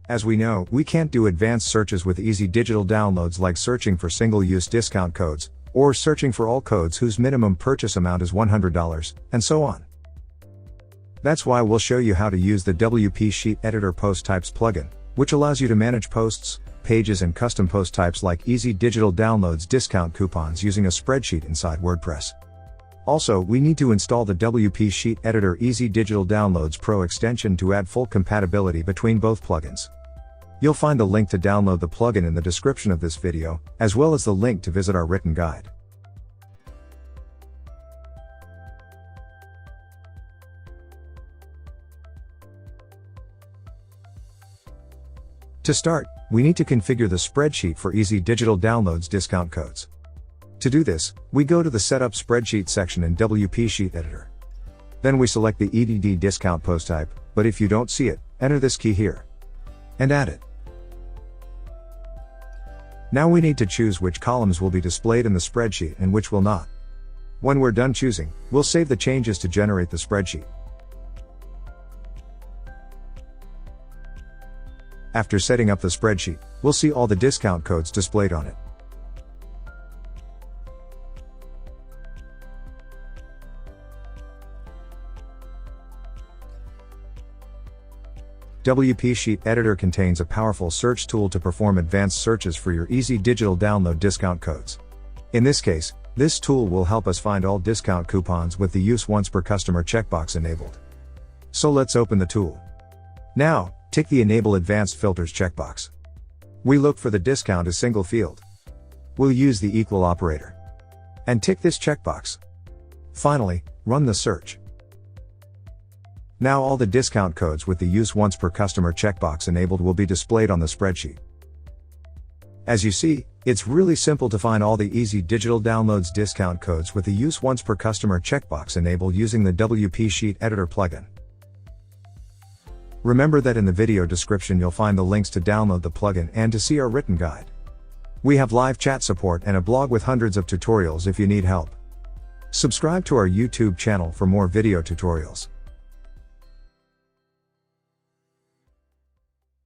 As we know, we can't do advanced searches with easy digital downloads like searching for single-use discount codes, or searching for all codes whose minimum purchase amount is $100, and so on. That's why we'll show you how to use the WP Sheet Editor Post Types plugin, which allows you to manage posts, pages and custom post types like easy digital downloads discount coupons using a spreadsheet inside WordPress. Also, we need to install the WP Sheet Editor Easy Digital Downloads Pro extension to add full compatibility between both plugins. You'll find the link to download the plugin in the description of this video, as well as the link to visit our written guide. To start, we need to configure the spreadsheet for easy digital downloads discount codes. To do this, we go to the Setup Spreadsheet section in WP Sheet Editor. Then we select the EDD discount post type, but if you don't see it, enter this key here. And add it. Now we need to choose which columns will be displayed in the spreadsheet and which will not. When we're done choosing, we'll save the changes to generate the spreadsheet. After setting up the spreadsheet, we'll see all the discount codes displayed on it. WP Sheet Editor contains a powerful search tool to perform advanced searches for your easy digital download discount codes. In this case, this tool will help us find all discount coupons with the Use Once Per Customer checkbox enabled. So let's open the tool. Now, tick the Enable Advanced Filters checkbox. We look for the discount as single field. We'll use the equal operator. And tick this checkbox. Finally, run the search. Now all the discount codes with the Use Once Per Customer checkbox enabled will be displayed on the spreadsheet. As you see, it's really simple to find all the easy digital downloads discount codes with the Use Once Per Customer checkbox enabled using the WP Sheet Editor plugin. Remember that in the video description you'll find the links to download the plugin and to see our written guide. We have live chat support and a blog with hundreds of tutorials if you need help. Subscribe to our YouTube channel for more video tutorials.